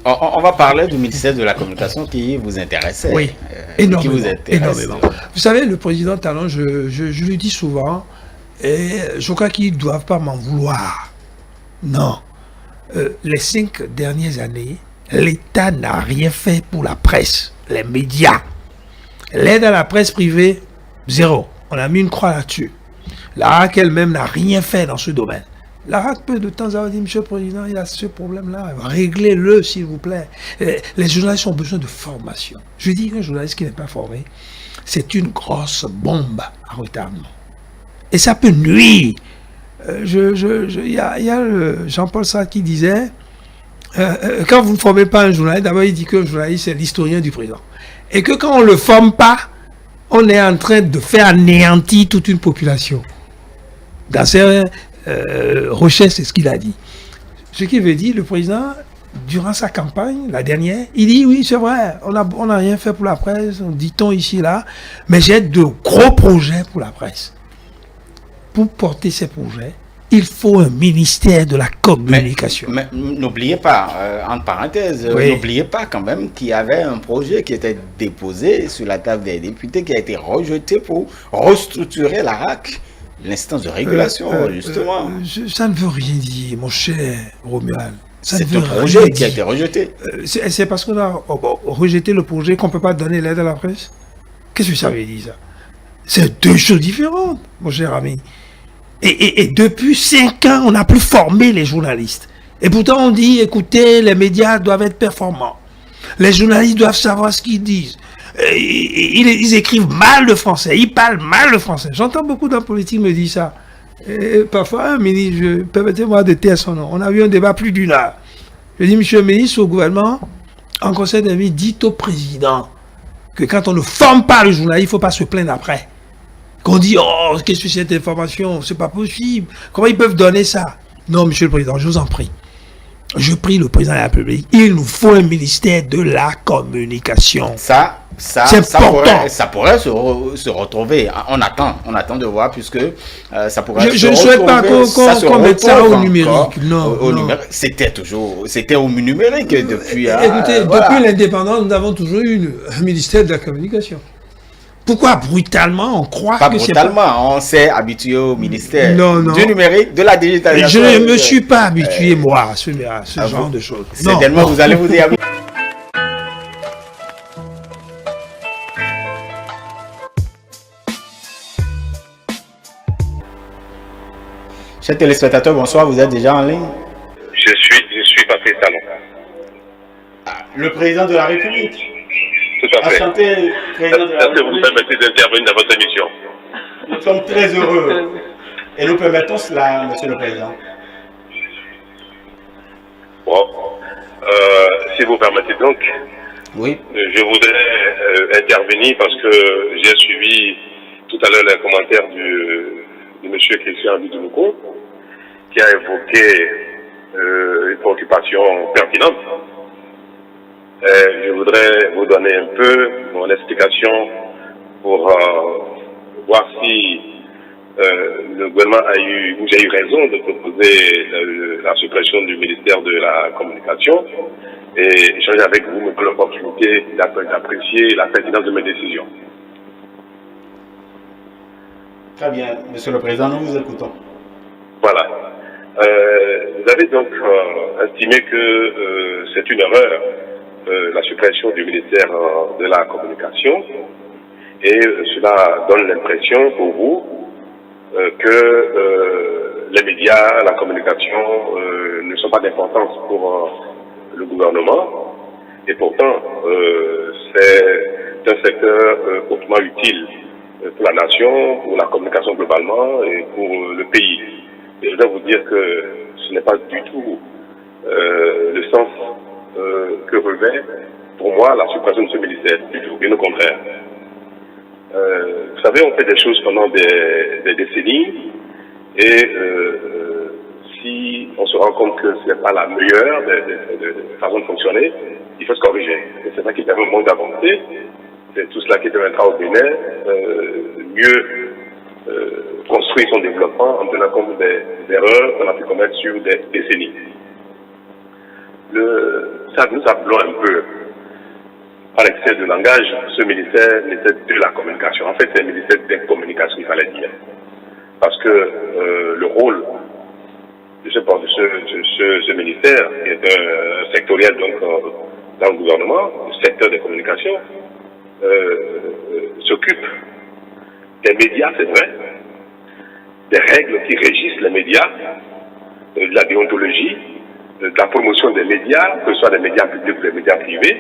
On va parler du ministère de la Communication qui vous intéressait. Oui, Qui vous énormément, intéresse. énormément. Vous savez, le président Talon, je le dis souvent, et je crois qu'ils ne doivent pas m'en vouloir. Non. Les 5 dernières années, l'État n'a rien fait pour la presse, les médias. L'aide à la presse privée, zéro. On a mis une croix là-dessus. La RAC elle-même n'a rien fait dans ce domaine. La RAC peut de temps à autre dire, Monsieur le Président, il y a ce problème-là, réglez-le s'il vous plaît. Les journalistes ont besoin de formation. Je dis qu'un journaliste qui n'est pas formé, c'est une grosse bombe à retardement. Et ça peut nuire. Il y a Jean-Paul Sartre qui disait, quand vous ne formez pas un journaliste, d'abord il dit qu'un journaliste c'est l'historien du président. Et que quand on ne le forme pas, on est en train de faire anéantir toute une population. Dans ses recherches, c'est ce qu'il a dit. Ce qui veut dire, le président, durant sa campagne, la dernière, il dit, oui, c'est vrai, on n'a rien fait pour la presse, dit-on ici, là, mais j'ai de gros projets pour la presse. Pour porter ces projets, il faut un ministère de la communication. Mais n'oubliez pas, entre parenthèses, n'oubliez pas quand même qu'il y avait un projet qui était déposé sur la table des députés qui a été rejeté pour restructurer la RAC, l'instance de régulation, justement. Ça ne veut rien dire, mon cher Romuald. C'est un projet qui a été rejeté. C'est parce qu'on a rejeté le projet qu'on ne peut pas donner l'aide à la presse. Qu'est-ce que ça veut dire, ça? C'est deux choses différentes, mon cher ami. Et depuis 5 ans, on n'a plus formé les journalistes. Et pourtant, on dit, écoutez, les médias doivent être performants. Les journalistes doivent savoir ce qu'ils disent. Ils écrivent mal le français, ils parlent mal le français. J'entends beaucoup d'hommes politiques me dire ça. Et parfois, un ministre, permettez-moi de taire son nom. On a eu un débat plus d'1 heure. Je dis, monsieur le ministre, au gouvernement, en conseil d'avis, dites au président que quand on ne forme pas le journaliste, il ne faut pas se plaindre après. Qu'on dit, oh, qu'est-ce que c'est cette information? C'est pas possible. Comment ils peuvent donner ça? Non, monsieur le président, je vous en prie. Je prie le président de la République. Il nous faut un ministère de la communication. Ça pourrait se retrouver. On attend de voir puisque ça pourrait je ne souhaite pas qu'on mette ça au numérique. Non. Numérique. C'était au numérique depuis. Écoutez, depuis l'indépendance, nous avons toujours eu un ministère de la communication. Pourquoi brutalement on croit pas que c'est brutalement, on s'est habitué au ministère non. du numérique, de la digitalisation. Je ne me suis pas habitué, moi, à ce genre de choses. Certainement, vous allez vous y habituer. Chers téléspectateurs, bonsoir, vous êtes déjà en ligne? Je suis Patrice Talon. Le président de la République. Tout à fait. Enchanté, président de la République. Est-ce que vous me permettez d'intervenir dans votre émission? Nous sommes très heureux. Et nous permettons cela, monsieur le président. Bon. Si vous permettez donc, oui. Je voudrais intervenir parce que j'ai suivi tout à l'heure les commentaires de monsieur Christian Abidou, qui a évoqué une préoccupation pertinente. Je voudrais vous donner un peu mon explication pour voir si le gouvernement j'ai eu raison de proposer la suppression du ministère de la Communication et échanger avec vous, me donne l'opportunité d'apprécier la pertinence de mes décisions. Très bien, monsieur le président, nous vous écoutons. Voilà. Vous avez donc estimé que c'est une erreur la suppression du ministère de la Communication et cela donne l'impression pour vous que les médias, la communication ne sont pas d'importance pour le gouvernement et pourtant c'est un secteur hautement utile pour la nation, pour la communication globalement et pour le pays. Et je dois vous dire que ce n'est pas du tout le sens que revêt pour moi la suppression de ce ministère, du tout, bien au contraire. Vous savez, on fait des choses pendant des décennies et si on se rend compte que ce n'est pas la meilleure des façons de fonctionner, il faut se corriger. Et c'est ça qui permet au monde d'avancer. C'est tout cela qui permettra au Bénin mieux construire son développement en tenant compte des erreurs qu'on a pu commettre sur des décennies. ça nous appelons un peu, par excès de langage, ce ministère n'était de la communication. En fait, c'est un ministère des communications, il fallait dire. Parce que le rôle de ce ministère, qui est un sectoriel donc, dans le gouvernement, le secteur des communications, s'occupe des médias, c'est vrai, des règles qui régissent les médias, de la déontologie, de la promotion des médias, que ce soit des médias publics ou des médias privés,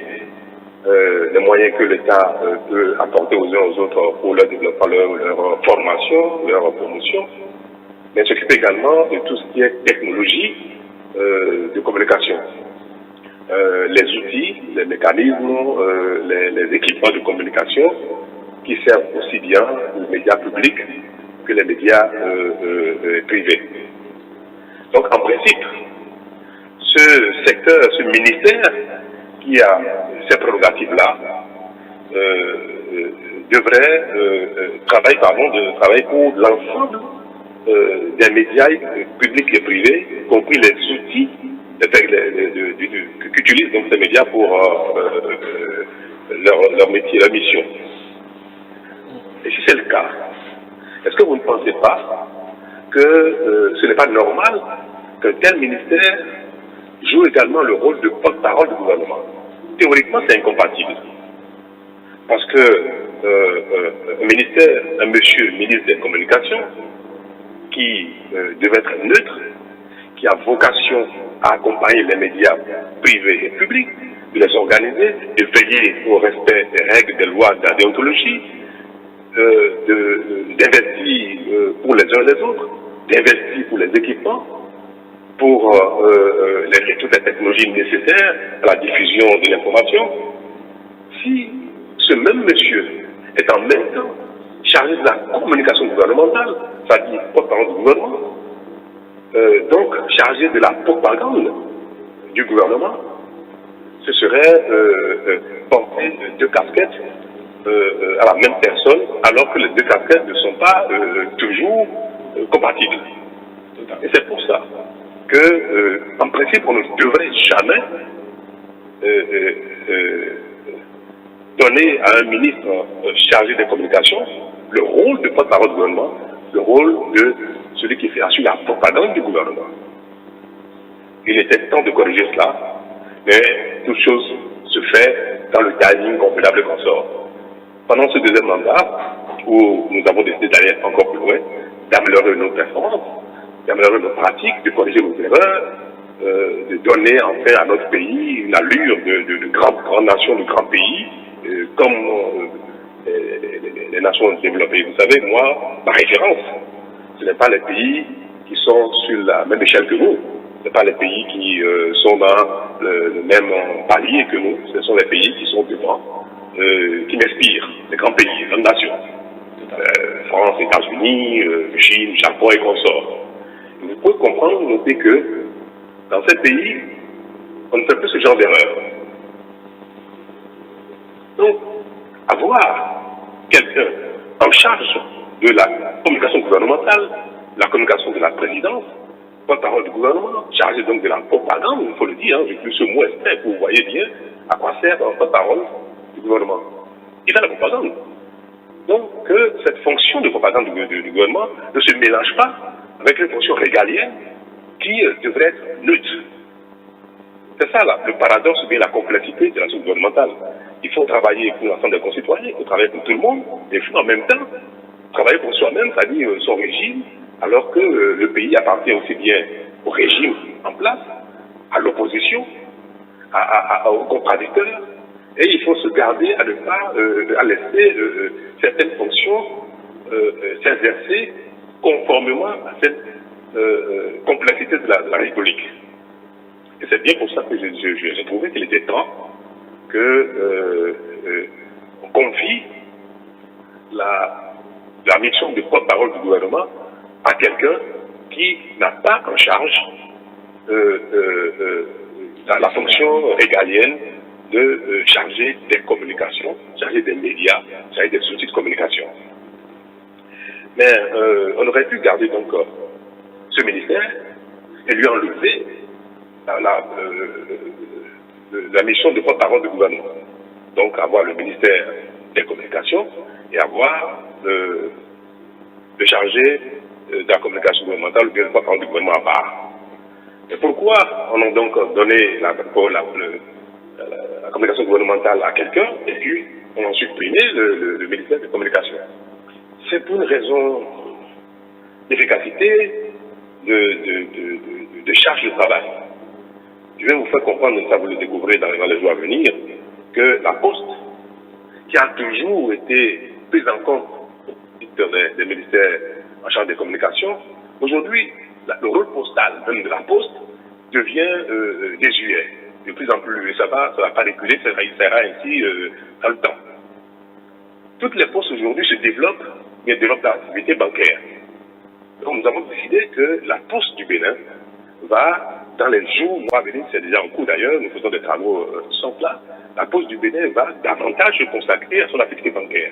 les moyens que l'État peut apporter aux uns aux autres pour leur développement, leur formation, leur promotion, mais s'occupe également de tout ce qui est technologie de communication. Les outils, les mécanismes, les équipements de communication qui servent aussi bien aux médias publics que les médias privés. Donc en principe, ce secteur, ce ministère qui a ces prérogatives-là devrait travailler pour l'ensemble des médias publics et privés, y compris les outils qu'utilisent donc ces médias pour leur métier, leur mission. Et si c'est le cas, est-ce que vous ne pensez pas que ce n'est pas normal qu'un tel ministère joue également le rôle de porte-parole du gouvernement? Théoriquement, c'est incompatible. Parce que un monsieur ministre des Communications, qui devait être neutre, qui a vocation à accompagner les médias privés et publics, de les organiser, de veiller au respect des règles, des lois, de la déontologie, d'investir pour les uns et les autres, d'investir pour les équipements, pour toutes les technologies nécessaires à la diffusion de l'information. Si ce même monsieur est en même temps chargé de la communication gouvernementale, c'est-à-dire porte-parole du gouvernement, donc chargé de la propagande du gouvernement, ce serait porter deux casquettes à la même personne, alors que les deux casquettes ne sont pas toujours compatibles. Et c'est pour ça que, en principe, on ne devrait jamais donner à un ministre chargé des communications le rôle de porte-parole du gouvernement, le rôle de celui qui assure la propagande du gouvernement. Il était temps de corriger cela, mais toute chose se fait dans le timing convenable qu'on sort. Pendant ce deuxième mandat, où nous avons décidé d'aller encore plus loin, d'améliorer nos performances, d'améliorer nos pratiques, de corriger nos erreurs, de donner enfin à notre pays une allure de grande nation, de grand pays, comme les nations développées. Vous savez, moi, ma référence, ce n'est pas les pays qui sont sur la même échelle que nous, ce n'est pas les pays qui sont dans le même palier que nous, ce sont les pays qui sont devant, qui m'inspirent, les grands pays, les grandes nations. France, États-Unis, Chine, Japon et consorts. Vous pouvez comprendre, noter que dans ces pays, on ne fait plus ce genre d'erreur. Donc, avoir quelqu'un en charge de la communication gouvernementale, la communication de la présidence, porte-parole du gouvernement, chargé donc de la propagande, il faut le dire, j'ai plus ce mot exprès, vous voyez bien à quoi sert la porte-parole du gouvernement. Il fait la propagande. Donc, que cette fonction de propagande du gouvernement ne se mélange pas avec une fonction régalienne qui devrait être neutre. C'est ça, là, le paradoxe ou bien la complexité de l'action gouvernementale. Il faut travailler pour l'ensemble des concitoyens, il faut travailler pour tout le monde, et il faut en même temps travailler pour soi-même, c'est-à-dire son régime, alors que le pays appartient aussi bien au régime en place, à l'opposition, aux contradicteurs. Et il faut se garder à ne pas à laisser certaines fonctions s'exercer conformément à cette complexité de la République. Et c'est bien pour ça que j'ai trouvé qu'il était temps qu'on confie la mission de porte-parole du gouvernement à quelqu'un qui n'a pas en charge la fonction régalienne de charger des communications, charger des médias, charger des outils de communication. Mais on aurait pu garder donc ce ministère et lui enlever la mission de porte-parole du gouvernement. Donc avoir le ministère des communications et avoir le chargé de la communication gouvernementale ou bien le porte-parole du gouvernement à part. Et pourquoi on a donc donné la communication gouvernementale à quelqu'un et puis on a supprimé le ministère des communications? C'est pour une raison d'efficacité, de charge de travail. Je vais vous faire comprendre, ça vous le découvrez dans les jours à venir, que la Poste, qui a toujours été prise en compte des ministères en charge des communications, aujourd'hui, le rôle postal même de la Poste devient désuet. De plus en plus, ça va pas reculer, ça ira ainsi dans le temps. Toutes les postes aujourd'hui se développent l'activité bancaire. Donc nous avons décidé que la Poste du Bénin va, dans les mois à venir, c'est déjà en cours d'ailleurs, nous faisons des travaux sans plat, la Poste du Bénin va davantage se consacrer à son activité bancaire.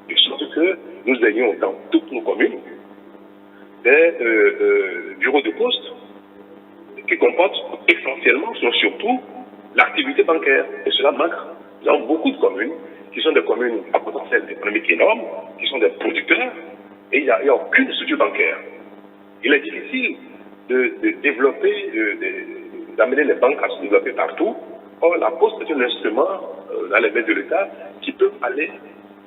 De sorte que nous ayons dans toutes nos communes des bureaux de poste qui comportent essentiellement, surtout, l'activité bancaire. Et cela manque. Nous avons beaucoup de communes qui sont des communes à potentiel économique énorme, qui sont des producteurs, et il n'y a aucune structure bancaire. Il est difficile de développer, d'amener les banques à se développer partout. Or, la Poste est un instrument dans les mains de l'État qui peut aller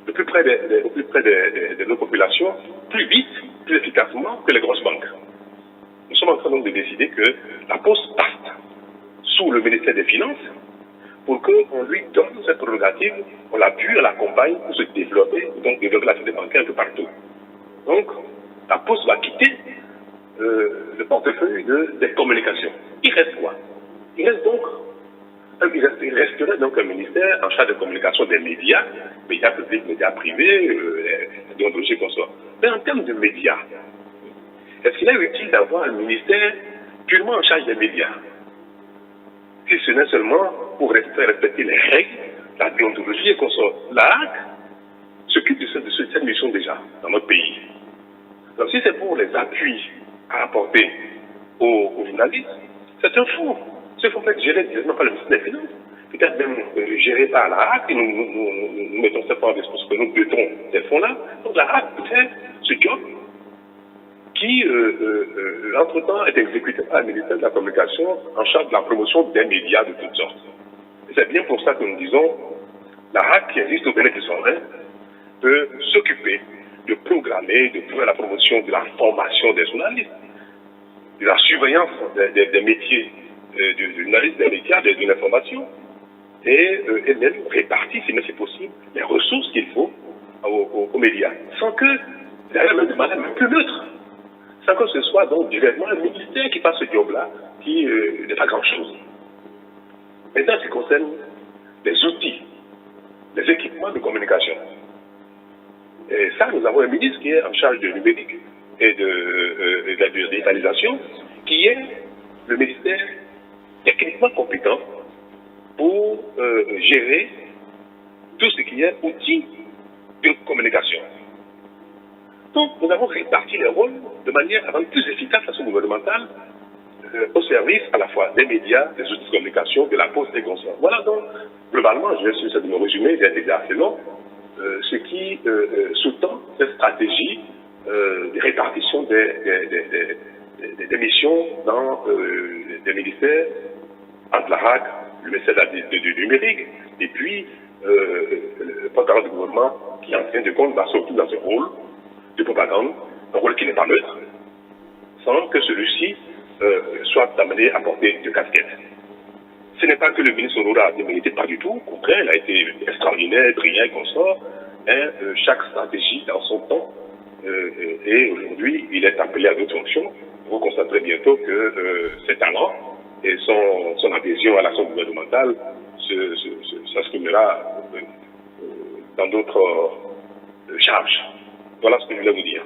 au plus près de nos populations plus vite, plus efficacement que les grosses banques. Nous sommes en train donc de décider que la Poste passe sous le ministère des Finances pour qu'on lui donne cette prérogative, on l'appuie, on l'accompagne pour se développer, donc développer l'activité bancaire un peu partout. Donc, la Poste va quitter le portefeuille des communications. Il reste quoi? Il resterait donc un ministère en charge de communication des médias publics, médias privés, déontologie qu'on soit. Mais en termes de médias, est-ce qu'il est utile d'avoir un ministère purement en charge des médias? Si ce n'est seulement pour respecter les règles, la déontologie et qu'on soit. La HAC s'occupe de cette mission déjà dans notre pays. Donc si c'est pour les appuis à apporter aux journalistes, c'est un fonds. Ce fonds peut être géré directement par le ministère des Finances, peut-être même géré par la HAC, et nous mettons ces fonds en responsabilité, nous dotons ces fonds-là. Donc la HAC peut faire ce job qui, entre-temps, est exécuté par le ministère de la Communication en charge de la promotion des médias de toutes sortes. Et c'est bien pour ça que nous disons, la HAC qui existe au Bénin de son rêve peut s'occuper de programmer, de faire la promotion de la formation des journalistes, de la surveillance des métiers du journaliste, des médias, de l'information, et même répartir, si c'est possible, les ressources qu'il faut aux médias, sans que, derrière même de manière un peu neutre, sans que ce soit donc directement le ministère qui fasse ce job-là, qui n'est pas grand-chose. Maintenant, ce qui concerne les outils, les équipements de communication. Et ça, nous avons un ministre qui est en charge de numérique et de la digitalisation, qui est le ministère techniquement compétent pour gérer tout ce qui est outils de communication. Donc, nous avons réparti les rôles de manière à rendre plus efficace l'action gouvernementale au service à la fois des médias, des outils de communication, de la Poste et consorts. Voilà donc, globalement, je vais essayer de me résumer, il a été assez long, ce qui sous-tend cette stratégie de répartition des missions dans des ministères, entre la HAC, le ministère du numérique, et puis le porte-parole du gouvernement qui, en fin de compte, va surtout dans ce rôle de propagande, un rôle qui n'est pas neutre, sans que celui-ci soit amené à porter de casquettes. Ce n'est pas que le ministre Aurora a démérité, pas du tout, au contraire, il a été extraordinaire, brillant et consort, mais chaque stratégie dans son temps, et aujourd'hui, il est appelé à d'autres fonctions. Vous constaterez bientôt que ses talents et son adhésion à l'action gouvernementale s'inscrira dans d'autres charges. Voilà ce que je voulais vous dire.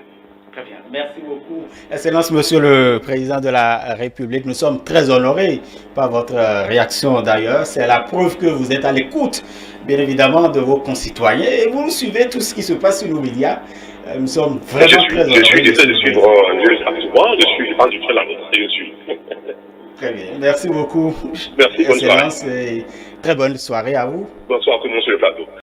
Très bien. Merci beaucoup. Excellence, Monsieur le Président de la République. Nous sommes très honorés par votre réaction d'ailleurs. C'est la preuve que vous êtes à l'écoute, bien évidemment, de vos concitoyens et vous suivez tout ce qui se passe sur nos médias. Nous sommes vraiment très honorés. Je suis de suivre, je pense que je fais la nôtre, je suis. Très bien. Merci beaucoup. Merci, bonne soirée. Excellence et très bonne soirée à vous. Bonsoir à tout le monde sur le plateau.